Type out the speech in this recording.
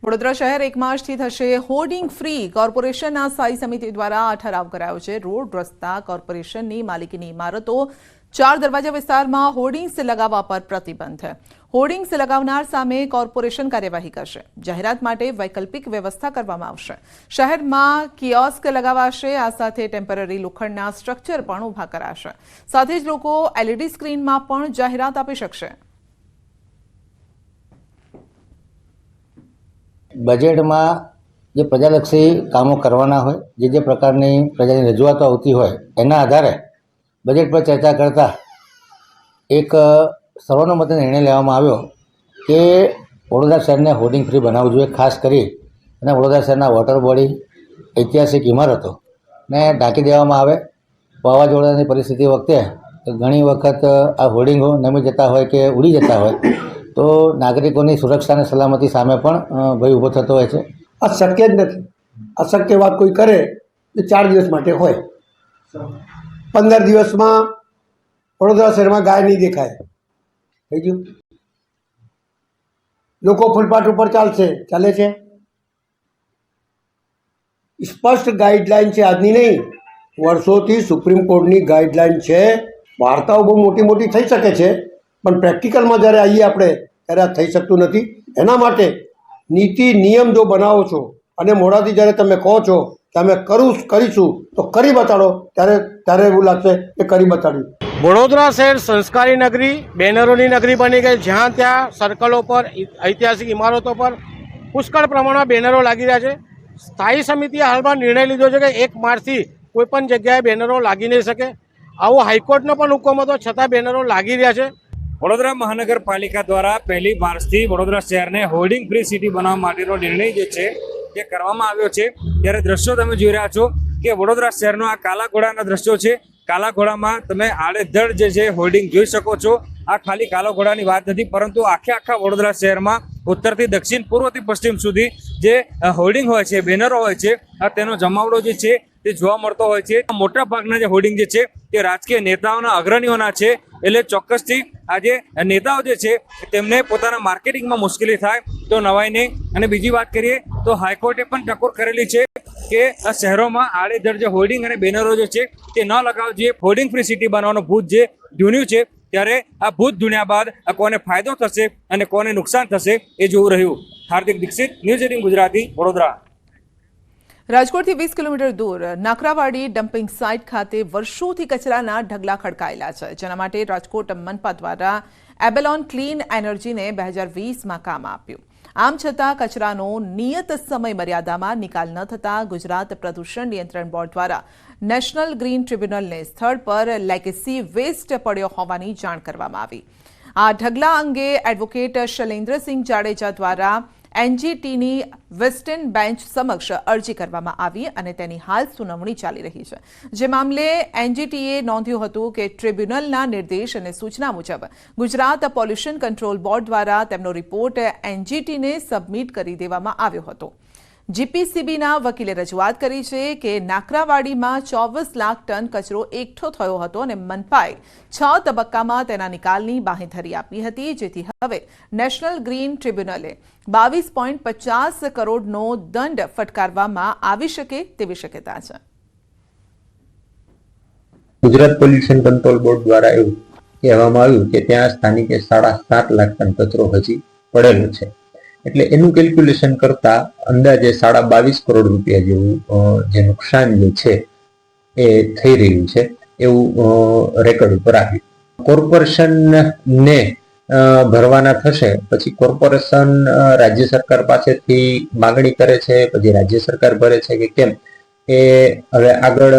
વડોદરા શહેર 1 માર્ચથી થશે હોર્ડિંગ ફ્રી। કોર્પોરેશનના સ્થાયી સમિતિ દ્વારા આ ઠરાવ કરાયો છે। રોડ રસ્તા કોર્પોરેશનની માલિકીની ઇમારતો 4 દરવાજા વિસ્તારમાં હોર્ડિંગ્સ લગાવવા પર પ્રતિબંધ છે। હોર્ડિંગ્સ લગાવનાર સામે કોર્પોરેશન કાર્યવાહી કરશે। જાહેરાત માટે વૈકલ્પિક વ્યવસ્થા કરવામાં આવશે। શહેરમાં કિયોસ્ક લગાવાશે। આ સાથે ટેમ્પરરી લોખંડના સ્ટ્રક્ચર પણ ઊભા કરાશે। સાથે જ લોકો એલઈડી સ્ક્રીનમાં પણ જાહેરાત આપી શકશે। બજેટમાં જે પ્રજાલક્ષી કામો કરવાના હોય, જે પ્રકારની પ્રજાની રજૂઆતો આવતી હોય એના આધારે બજેટ પર ચર્ચા કરતા એક સર્વાનુમતે નિર્ણય લેવામાં આવ્યો કે વડોદરા શહેરને હોર્ડિંગ ફ્રી બનાવવું જોઈએ। ખાસ કરી અને વડોદરા શહેરના વોટર બોડી, ઐતિહાસિક ઇમારતોને ઢાંકી દેવામાં આવે। વાવાઝોડાની પરિસ્થિતિ વખતે ઘણી વખત આ હોર્ડિંગો નમી જતા હોય કે ઉડી જતા હોય તો નાગરિકોની સુરક્ષા અને સલામતી સામે પણ ભય ઊભો થતો હોય છે। આ શક્ય જ નથી। અશક્ય વાત કોઈ કરે તો 4 દિવસ માટે હોય। 15 દિવસમાં વડોદરા શહેરમાં ગાય નહીં દેખાય, થઈ ગયું। લોકો ફૂટપાથ ઉપર ચાલે છે। સ્પષ્ટ ગાઈડલાઈન છે, આજની નહીં, વર્ષોથી સુપ્રીમ કોર્ટની ગાઈડલાઈન છે। વાર્તાઓ બહુ મોટી મોટી થઈ શકે છે, પણ પ્રેક્ટિકલમાં જ્યારે આવીએ આપણે ત્યારે આ થઈ શકતું નથી। એના માટે નીતિ નિયમ જો બનાવો છો અને મોડાથી જ્યારે તમે કહો છો કે અમે કરીશું તો કરી બતાડો, ત્યારે એવું લાગશે કે કરી બતાડ્યું। વડોદરા શહેર સંસ્કારી નગરી, બેનરોની નગરી બની ગઈ। જ્યાં ત્યાં સર્કલો પર, ઐતિહાસિક ઇમારતો પર પુષ્કળ પ્રમાણમાં બેનરો લાગી રહ્યા છે। સ્થાયી સમિતિએ હાલમાં નિર્ણય લીધો છે કે 1 માર્ચથી કોઈપણ જગ્યાએ બેનરો લાગી નહીં શકે। આવો હાઈકોર્ટનો પણ હુકમ હતો, છતાં બેનરો લાગી રહ્યા છે। વડોદરા મહાનગરપાલિકા દ્વારા 1 માર્ચથી વડોદરા શહેરને હોર્ડિંગ ફ્રી સિટી બનાવવા માટેનો નિર્ણય જે છે તે કરવામાં આવ્યો છે। ત્યારે દ્રશ્યો તમે જોઈ રહ્યા છો કે વડોદરા શહેરનો આ કાલા ઘોડાના દ્રશ્યો છે। કાલા ઘોડામાં તમે આડેધડ જે છે હોર્ડિંગ જોઈ શકો છો। આ ખાલી કાલા ઘોડાની વાત નથી, પરંતુ આખા વડોદરા શહેરમાં ઉત્તરથી દક્ષિણ, પૂર્વથી પશ્ચિમ સુધી જે હોર્ડિંગ હોય છે, બેનરો હોય છે, તેનો જમાવડો જે છે તે જોવા મળતો હોય છે। મોટા ભાગના જે હોર્ડિંગ જે છે તે રાજકીય નેતાઓના, અગ્રણીઓના છે। એટલે ચોક્કસથી આજે નેતાઓ જે છે તેમને પોતાના માર્કેટિંગમાં મુશ્કેલી થાય તો નવાઈ નહીં। અને બીજી વાત કરીએ તો હાઈકોર્ટે પણ ટકોર કરેલી છે કે આ શહેરોમાં આડેધડ જે હોર્ડિંગ અને બેનરો જે છે તે ન લગાવવા જોઈએ। હોર્ડિંગ ફ્રી સિટી બનાવવાનો ભૂત જે ધૂન્યું છે, ત્યારે આ ભૂત ધૂન્યા બાદ કોને ફાયદો થશે અને કોને નુકસાન થશે એ જોવું રહ્યું। હાર્દિક દીક્ષિત, ન્યૂઝ 18 ગુજરાતી, વડોદરા। રાજકોટથી 20 કિલોમીટર દૂર નાકરાવાડી ડમ્પિંગ સાઇટ ખાતે વર્ષોથી કચરાના ઢગલા ખડકાયેલા છે, જેના માટે રાજકોટ મનપા દ્વારા એબેલોન ક્લીન એનર્જીને 2020માં કામ આપ્યું। આમ છતાં કચરાનો નિયત સમય મર્યાદામાં નિકાલ ન થતાં ગુજરાત પ્રદૂષણ નિયંત્રણ બોર્ડ દ્વારા નેશનલ ગ્રીન ટ્રિબ્યુનલને સ્થળ પર લેગેસી વેસ્ટ પડ્યો હોવાની જાણ કરવામાં આવી। આ ઢગલા અંગે એડવોકેટ શૈલેન્દ્રસિંહ જાડેજા દ્વારા એનજીટીની વેસ્ટર્ન બેન્ચ સમક્ષ અરજી કરવામાં આવી અને તેની હાલ સુનાવણી ચાલી રહી છે। જે મામલે એનજીટીએ નોંધ્યું હતું કે ટ્રિબ્યુનલના નિર્દેશ અને સૂચના મુજબ ગુજરાત પોલ્યુશન કંટ્રોલ બોર્ડ દ્વારા તેમનો રિપોર્ટ એનજીટીને સબમિટ કરી દેવામાં આવ્યો હતો। જીપીસીબીના વકીલે રજૂઆત કરી છે કે નાકરાવાડીમાં 24 લાખ ટન કચરો એકઠો થયો હતો અને મનપાએ 6 તબક્કામાં તેના નિકાલની બાંહેધરી આપી હતી, જેથી હવે નેશનલ ગ્રીન ટ્રિબ્યુનલે 22.50 કરોડનો દંડ ફટકારવામાં આવી શકે તેવી શક્યતા છે। ગુજરાત પોલ્યુશન કંટ્રોલ બોર્ડ દ્વારા એવું કહેવામાં આવ્યું કે ત્યાં સ્થાનિકે 7.5 લાખ ટન કચરો હજી પડેલો છે। એટલે એનું કેલ્ક્યુલેશન કરતા અંદાજે 22.5 કરોડ રૂપિયા જેવું જે નુકસાન જે છે એ થઈ રહ્યું છે એવું રેકોર્ડ ઉપર આવ્યું। કોર્પોરેશનને ભરવાના થશે, પછી કોર્પોરેશન રાજ્ય સરકાર પાસેથી માગણી કરે છે, પછી રાજ્ય સરકાર ભરે છે કે કેમ, એ હવે આગળ